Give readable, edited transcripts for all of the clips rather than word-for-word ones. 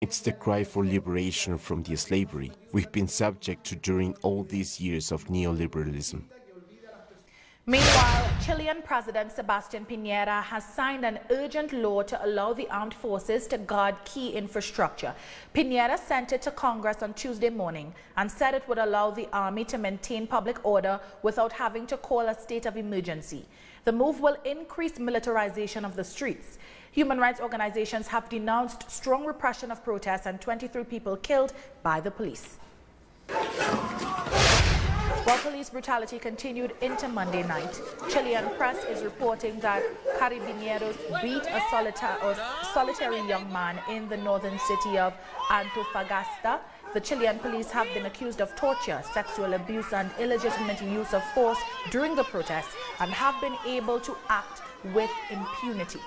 It's the cry for liberation from the slavery we've been subject to during all these years of neoliberalism. Meanwhile, Chilean President Sebastián Piñera has signed an urgent law to allow the armed forces to guard key infrastructure. Piñera sent it to Congress on Tuesday morning and said it would allow the army to maintain public order without having to call a state of emergency. The move will increase militarization of the streets. Human rights organizations have denounced strong repression of protests and 23 people killed by the police. While police brutality continued into Monday night, Chilean press is reporting that carabineros beat a solitary young man in the northern city of Antofagasta. The Chilean police have been accused of torture, sexual abuse and illegitimate use of force during the protests and have been able to act with impunity.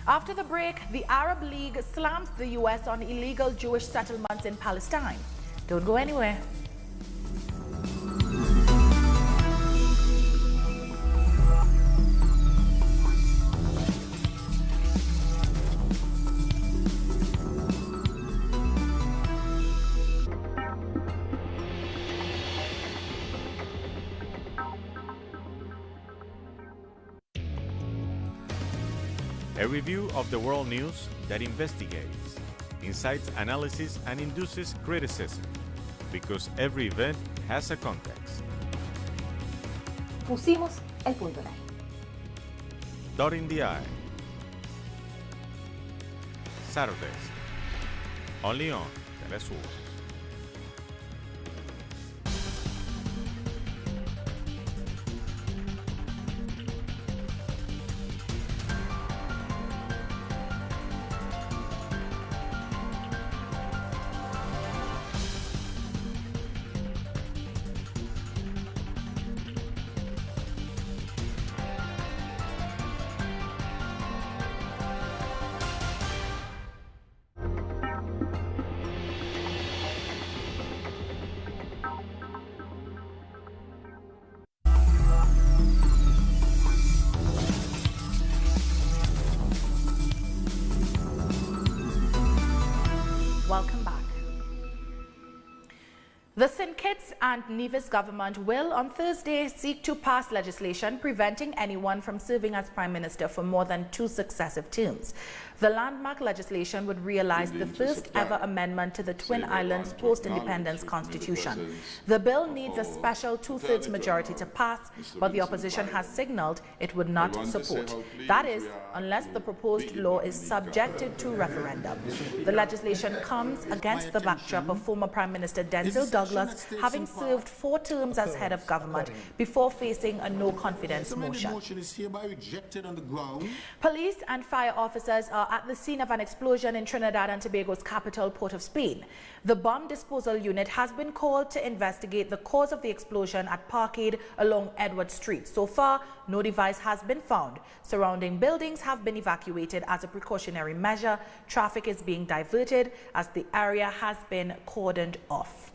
After the break, the Arab League slams the U.S. on illegal Jewish settlements in Palestine. Don't go anywhere. A review of the world news that investigates, incites analysis and induces criticism, because every event has a context. Pusimos el punto en I. Dotting the I. Saturdays, only on Telesur. Welcome back. The St. Kitts and Nevis government will on Thursday seek to pass legislation preventing anyone from serving as Prime Minister for more than 2 successive terms. The landmark legislation would realize the first ever amendment to the Twin Islands post-independence constitution. The bill needs a special 2/3 majority to pass, but the opposition has signaled it would not support. That is, unless the proposed law is subjected to referendum. The legislation comes against the backdrop of former Prime Minister Denzil Douglas having served 4 terms as head of government before facing a no-confidence motion. Police and fire officers are at the scene of an explosion in Trinidad and Tobago's capital, Port of Spain. The bomb disposal unit has been called to investigate the cause of the explosion at Parkade along Edward Street. So far, no device has been found. Surrounding buildings have been evacuated as a precautionary measure. Traffic is being diverted as the area has been cordoned off.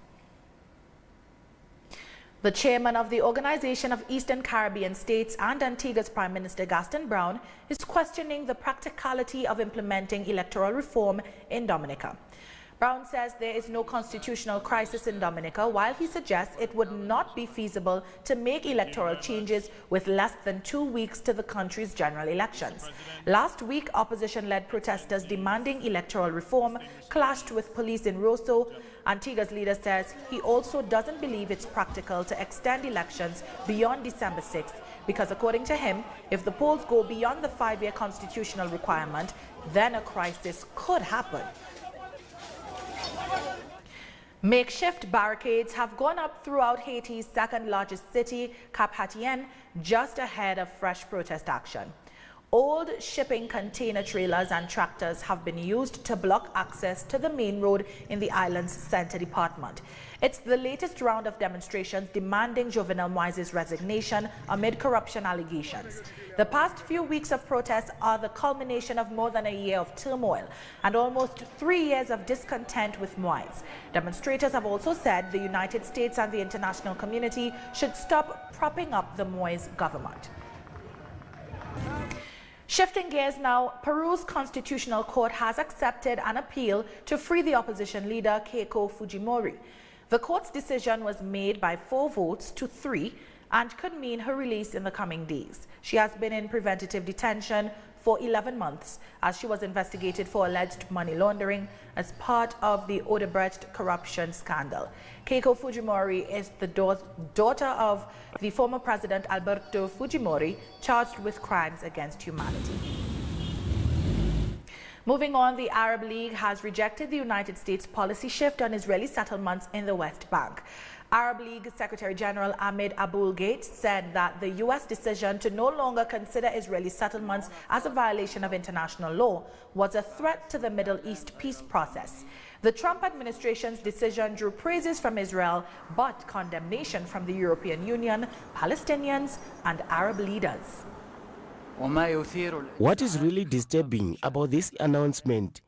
The chairman of the Organization of Eastern Caribbean States and Antigua's Prime Minister Gaston Brown is questioning the practicality of implementing electoral reform in Dominica. Brown says there is no constitutional crisis in Dominica, while he suggests it would not be feasible to make electoral changes with less than 2 weeks to the country's general elections. Last week, opposition-led protesters demanding electoral reform clashed with police in Rosso. Antigua's leader says he also doesn't believe it's practical to extend elections beyond December 6th because, according to him, if the polls go beyond the 5-year constitutional requirement, then a crisis could happen. Makeshift barricades have gone up throughout Haiti's second-largest city, Cap-Haitien, just ahead of fresh protest action. Old shipping container trailers and tractors have been used to block access to the main road in the island's center department. It's the latest round of demonstrations demanding Jovenel Moise's resignation amid corruption allegations. The past few weeks of protests are the culmination of more than a year of turmoil and almost 3 years of discontent with Moise. Demonstrators have also said the United States and the international community should stop propping up the Moise government. Shifting gears now, Peru's constitutional court has accepted an appeal to free the opposition leader Keiko Fujimori. The court's decision was made by 4 votes to 3 and could mean her release in the coming days. She has been in preventative detention for 11 months as she was investigated for alleged money laundering as part of the Odebrecht corruption scandal. Keiko Fujimori is the daughter of the former president Alberto Fujimori, charged with crimes against humanity. Moving on, the Arab League has rejected the United States policy shift on Israeli settlements in the West Bank. Arab League Secretary General Ahmed Aboul-Gheit said that the U.S. decision to no longer consider Israeli settlements as a violation of international law was a threat to the Middle East peace process. The Trump administration's decision drew praises from Israel, but condemnation from the European Union, Palestinians, and Arab leaders. What is really disturbing about this announcement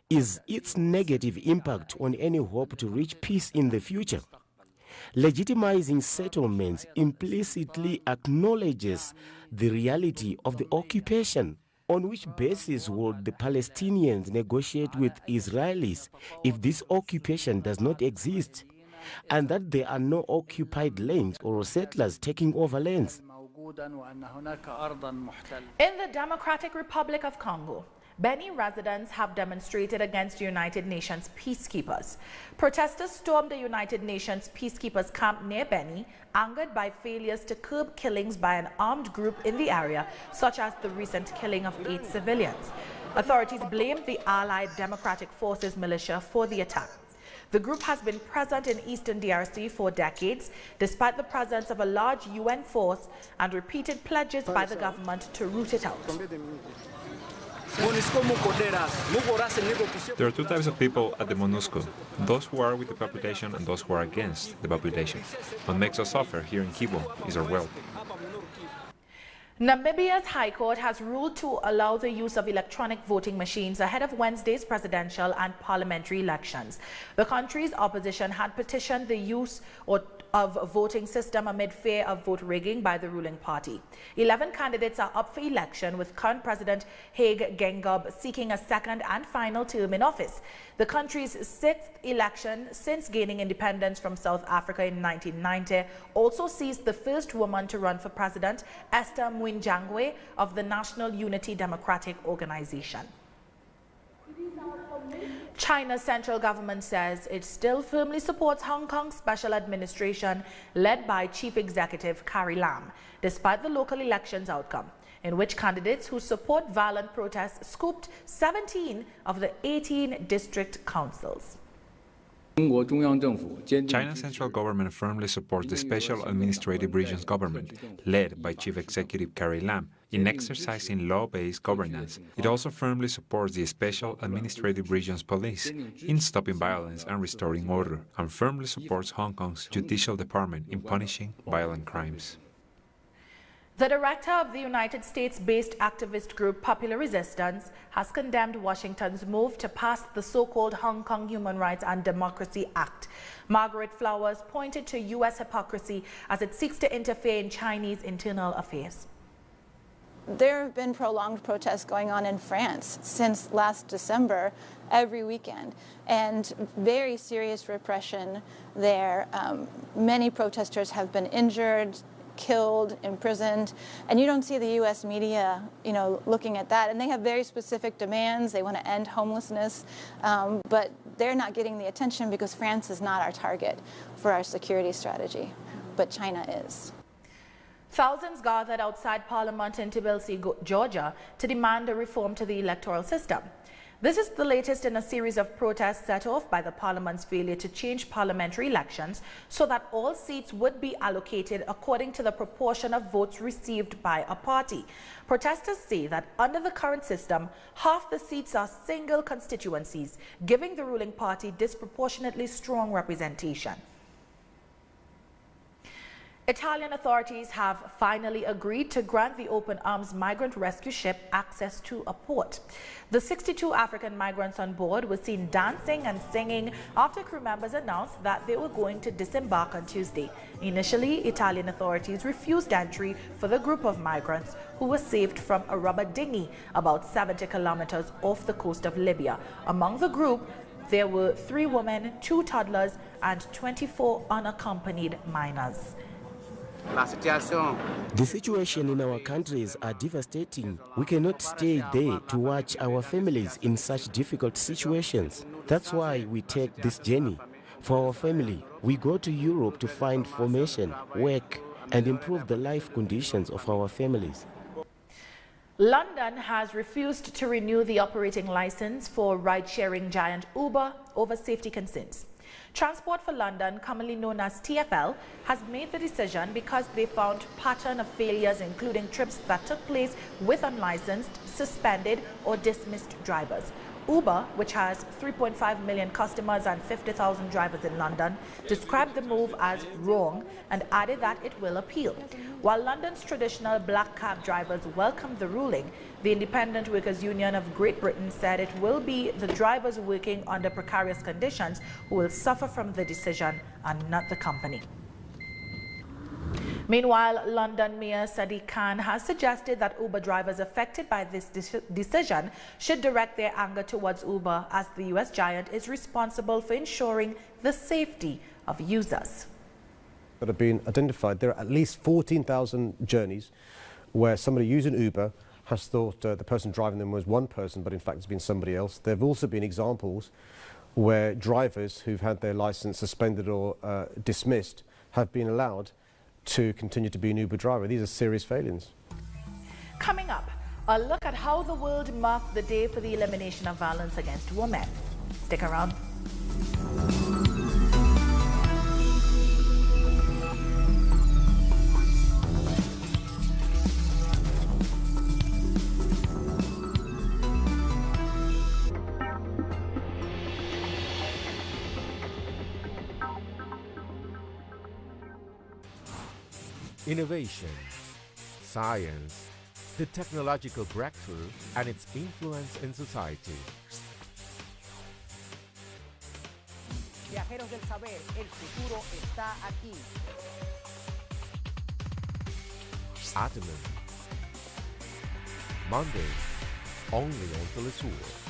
is its negative impact on any hope to reach peace in the future. Legitimizing settlements implicitly acknowledges the reality of the occupation. On which basis would the Palestinians negotiate with Israelis if this occupation does not exist, and that there are no occupied lands or settlers taking over lands? In the Democratic Republic of Congo, Beni residents have demonstrated against United Nations peacekeepers. Protesters stormed the United Nations peacekeepers camp near Beni, angered by failures to curb killings by an armed group in the area, such as the recent killing of 8 civilians. Authorities blamed the Allied Democratic Forces militia for the attack. The group has been present in eastern DRC for decades, despite the presence of a large UN force and repeated pledges by the government to root it out. There are 2 types of people at the MONUSCO, those who are with the population and those who are against the population. What makes us suffer here in Kivu is our wealth. Namibia's High Court has ruled to allow the use of electronic voting machines ahead of Wednesday's presidential and parliamentary elections. The country's opposition had petitioned the use of voting system amid fear of vote rigging by the ruling party. 11 candidates are up for election, with current President Hage Geingob seeking a second and final term in office. The country's 6th election since gaining independence from South Africa in 1990 also sees the first woman to run for president, Esther Mwinjangwe of the National Unity Democratic Organization. China's central government says it still firmly supports Hong Kong's special administration led by Chief Executive Carrie Lam, despite the local elections outcome, in which candidates who support violent protests scooped 17 of the 18 district councils. China's central government firmly supports the Special Administrative Regions government, led by Chief Executive Carrie Lam, in exercising law-based governance. It also firmly supports the Special Administrative Regions Police in stopping violence and restoring order, and firmly supports Hong Kong's Judicial Department in punishing violent crimes. The director of the United States-based activist group Popular Resistance has condemned Washington's move to pass the so-called Hong Kong Human Rights and Democracy Act. Margaret Flowers pointed to U.S. hypocrisy as it seeks to interfere in Chinese internal affairs. There have been prolonged protests going on in France since last December, every weekend, and very serious repression there. Many protesters have been injured, killed, imprisoned, and you don't see the U.S. media, looking at that. And they have very specific demands. They want to end homelessness, but they're not getting the attention because France is not our target for our security strategy, but China is. Thousands gathered outside Parliament in Tbilisi, Georgia, to demand a reform to the electoral system. This is the latest in a series of protests set off by the Parliament's failure to change parliamentary elections so that all seats would be allocated according to the proportion of votes received by a party. Protesters say that under the current system, half the seats are single constituencies, giving the ruling party disproportionately strong representation. Italian authorities have finally agreed to grant the open arms migrant rescue ship access to a port. The 62 African migrants on board were seen dancing and singing after crew members announced that they were going to disembark on Tuesday. Initially, Italian authorities refused entry for the group of migrants who were saved from a rubber dinghy about 70 kilometers off the coast of Libya. Among the group, there were 3 women, 2 toddlers, and 24 unaccompanied minors. The situation in our countries are devastating. We cannot stay there to watch our families in such difficult situations. That's why we take this journey. For our family, we go to Europe to find formation, work, and improve the life conditions of our families. London has refused to renew the operating license for ride-sharing giant Uber over safety concerns. Transport for London, commonly known as TfL, has made the decision because they found a pattern of failures, including trips that took place with unlicensed, suspended, or dismissed drivers. Uber, which has 3.5 million customers and 50,000 drivers in London, described the move as wrong and added that it will appeal. While London's traditional black cab drivers welcomed the ruling, the Independent Workers' Union of Great Britain said it will be the drivers working under precarious conditions who will suffer from the decision and not the company. Meanwhile, London Mayor Sadiq Khan has suggested that Uber drivers affected by this decision should direct their anger towards Uber, as the US giant is responsible for ensuring the safety of users. That have been identified, there are at least 14,000 journeys where somebody using Uber has thought the person driving them was one person, but in fact it's been somebody else. There have also been examples where drivers who've had their license suspended or dismissed have been allowed to continue to be an Uber driver. These are serious failings. Coming up, a look at how the world marked the day for the elimination of violence against women. Stick around. Innovation, science, the technological breakthrough, and its influence in society. Viajeros del saber, el futuro está aquí. Atomen. Monday, only on Telesur.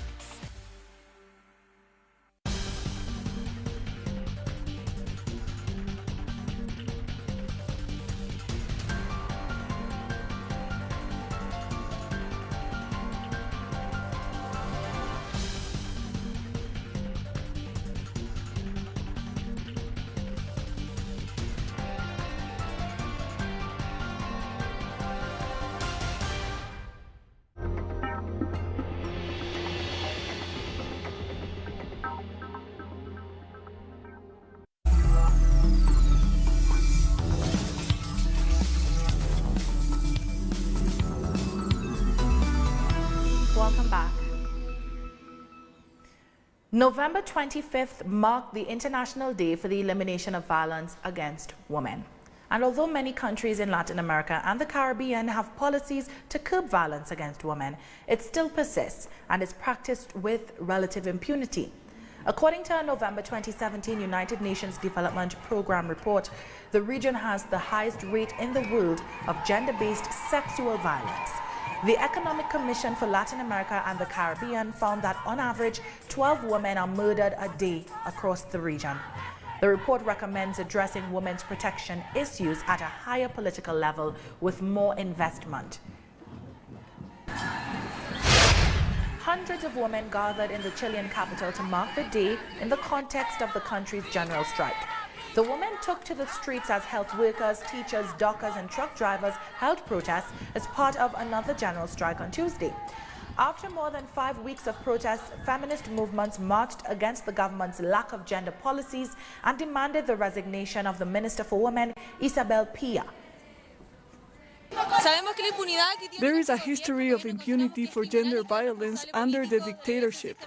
Welcome back. November 25th marked the International Day for the Elimination of Violence Against Women. And although many countries in Latin America and the Caribbean have policies to curb violence against women, it still persists and is practiced with relative impunity. According to a November 2017 United Nations Development Program report, the region has the highest rate in the world of gender-based sexual violence. The Economic Commission for Latin America and the Caribbean found that on average, 12 women are murdered a day across the region. The report recommends addressing women's protection issues at a higher political level with more investment. Hundreds of women gathered in the Chilean capital to mark the day in the context of the country's general strike. The women took to the streets as health workers, teachers, dockers, and truck drivers held protests as part of another general strike on Tuesday. After more than 5 weeks of protests, feminist movements marched against the government's lack of gender policies and demanded the resignation of the Minister for Women, Isabel Pilla. There is a history of impunity for gender violence under the dictatorship,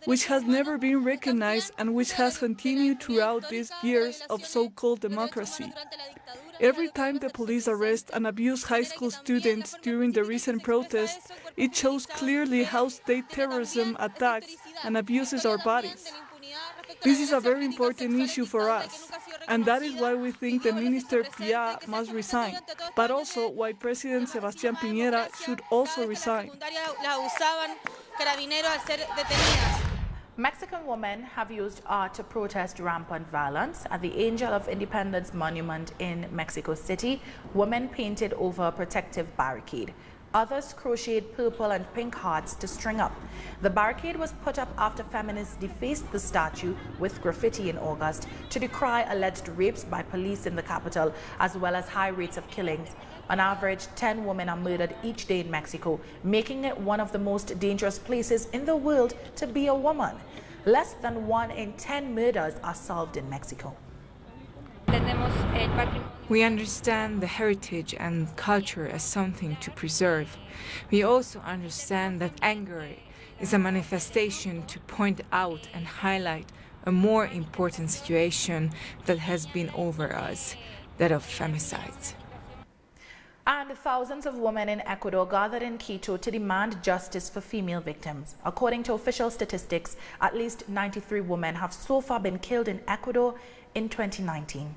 which has never been recognized and which has continued throughout these years of so-called democracy. Every time the police arrest and abuse high school students during the recent protests, it shows clearly how state terrorism attacks and abuses our bodies. This is a very important issue for us, and that is why we think the Minister Pia must resign, but also why President Sebastián Piñera should also resign. Mexican women have used art to protest rampant violence. At the Angel of Independence Monument in Mexico City, women painted over a protective barricade. Others crocheted purple and pink hearts to string up. The barricade was put up after feminists defaced the statue with graffiti in August to decry alleged rapes by police in the capital, as well as high rates of killings. On average, 10 women are murdered each day in Mexico, making it one of the most dangerous places in the world to be a woman. Less than 1 in 10 murders are solved in Mexico. We understand the heritage and culture as something to preserve. We also understand that anger is a manifestation to point out and highlight a more important situation that has been over us, that of femicides. And thousands of women in Ecuador gathered in Quito to demand justice for female victims. According to official statistics, at least 93 women have so far been killed in Ecuador in 2019.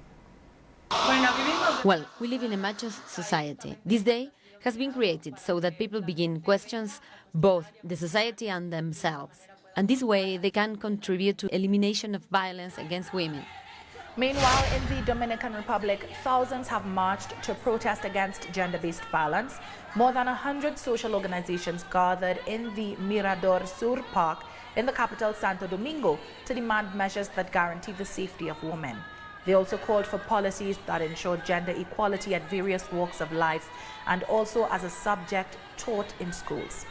Well, we live in a macho society. This day has been created so that people begin questions both the society and themselves. And this way they can contribute to elimination of violence against women. Meanwhile, in the Dominican Republic, thousands have marched to protest against gender-based violence. More than 100 social organizations gathered in the Mirador Sur Park in the capital Santo Domingo to demand measures that guarantee the safety of women. They also called for policies that ensure gender equality at various walks of life and also as a subject taught in schools.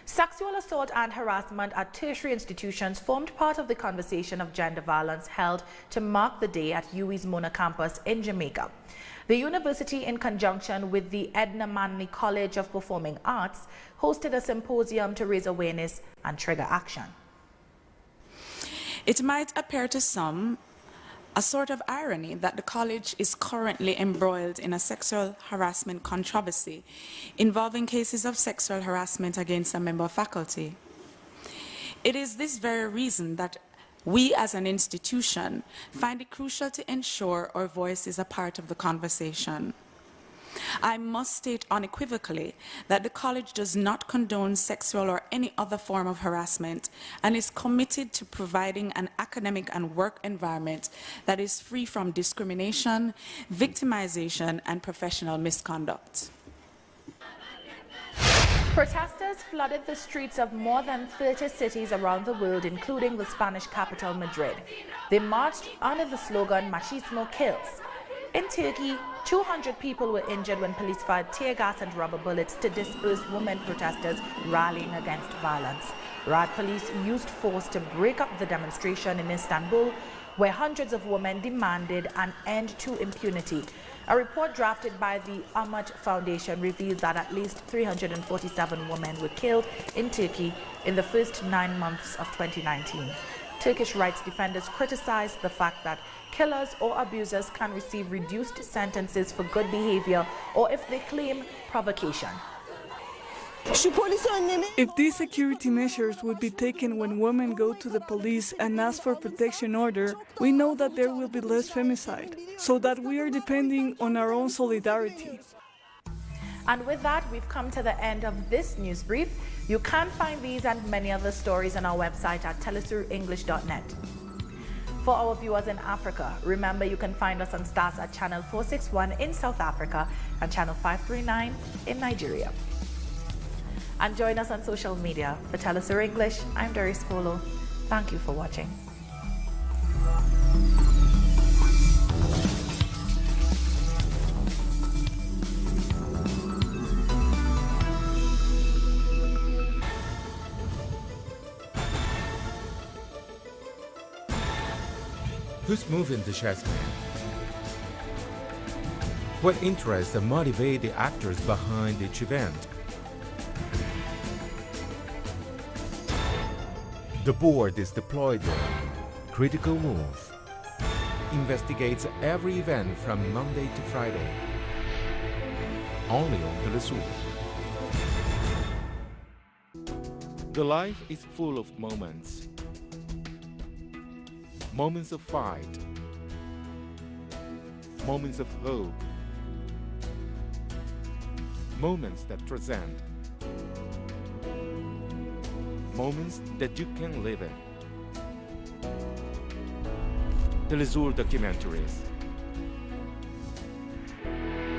Sexual assault and harassment at tertiary institutions formed part of the conversation of gender violence held to mark the day at UWI's Mona campus in Jamaica. The university, in conjunction with the Edna Manley College of Performing Arts, hosted a symposium to raise awareness and trigger action. It might appear to some a sort of irony that the college is currently embroiled in a sexual harassment controversy involving cases of sexual harassment against a member of faculty. It is this very reason that we as an institution find it crucial to ensure our voice is a part of the conversation. I must state unequivocally that the college does not condone sexual or any other form of harassment and is committed to providing an academic and work environment that is free from discrimination, victimization, and professional misconduct. Protesters flooded the streets of more than 30 cities around the world, including the Spanish capital, Madrid. They marched under the slogan, "Machismo kills." In Turkey, 200 people were injured when police fired tear gas and rubber bullets to disperse women protesters rallying against violence. Rad police used force to break up the demonstration in Istanbul, where hundreds of women demanded an end to impunity. A report drafted by the Ahmet Foundation revealed that at least 347 women were killed in Turkey in the first 9 months of 2019. Turkish rights defenders criticized the fact that killers or abusers can receive reduced sentences for good behavior or if they claim provocation. If these security measures would be taken when women go to the police and ask for protection order, we know that there will be less femicide, so that we are depending on our own solidarity. And with that, we've come to the end of this news brief. You can find these and many other stories on our website at telesurenglish.net. For our viewers in Africa, remember you can find us on Stars at channel 461 in South Africa and channel 539 in Nigeria. And join us on social media. For Telesur English, I'm Doris Polo. Thank you for watching. Who's moving the chess man? What interests and motivate the actors behind each event? The board is deployed there. Critical move. investigates every event from Monday to Friday. Only on Telesur. The life is full of moments. Moments of fight. Moments of hope. Moments that transcend. Moments that you can live in. Telesur documentaries.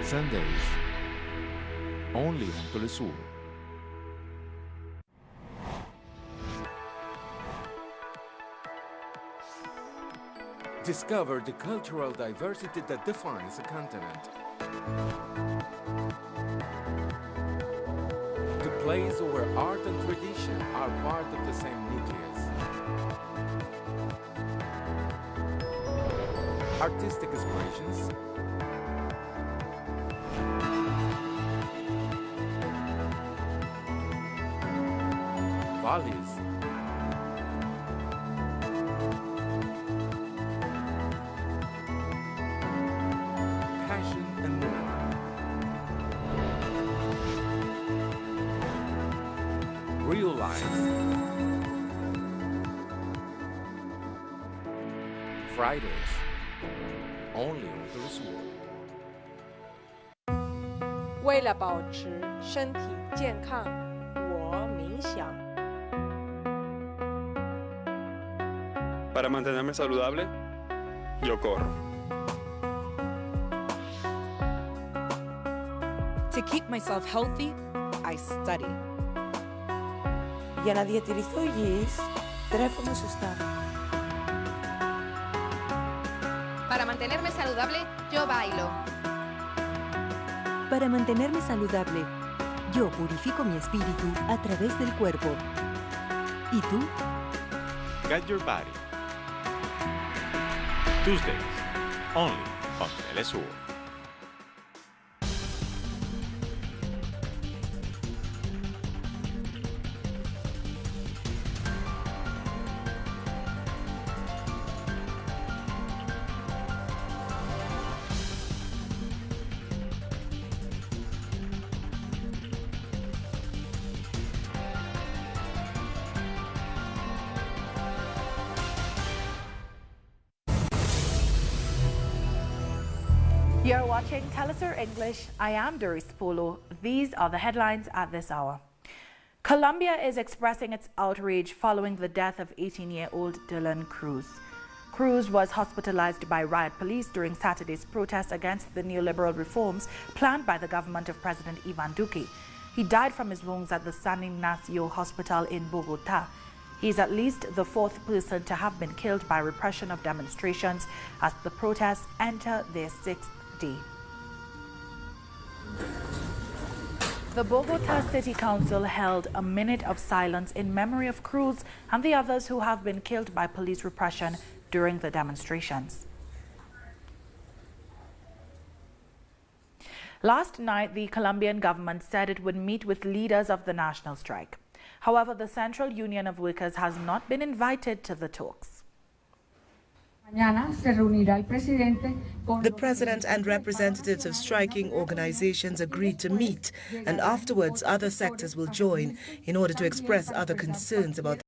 Sundays. Only on Telesur. Discover the cultural diversity that defines a continent. The place where art and tradition are part of the same nucleus. Artistic expressions. Values. Passion and more. Real lives. Fridays. Only on Telesur. 为了保持身体健康，我冥想。 Para mantenerme saludable, yo corro. To keep myself healthy, I study. Για να διατηρηθώ υγιής, τρέφομαι σωστά. Para mantenerme saludable, yo bailo. Para mantenerme saludable, yo purifico mi espíritu a través del cuerpo. ¿Y tú? Get your body. Tuesdays, only on Telesur. You're watching Telesur English. I am Doris Polo. These are the headlines at this hour. Colombia is expressing its outrage following the death of 18-year-old Dylan Cruz. Cruz was hospitalized by riot police during Saturday's protest against the neoliberal reforms planned by the government of President Ivan Duque. He died from his wounds at the San Ignacio Hospital in Bogota. He is at least the fourth person to have been killed by repression of demonstrations as the protests enter their sixth day. The Bogota City Council held a minute of silence in memory of Cruz and the others who have been killed by police repression during the demonstrations. Last night, the Colombian government said it would meet with leaders of the national strike. However, the Central Union of Workers has not been invited to the talks. The president and representatives of striking organizations agreed to meet, and afterwards other sectors will join in order to express other concerns about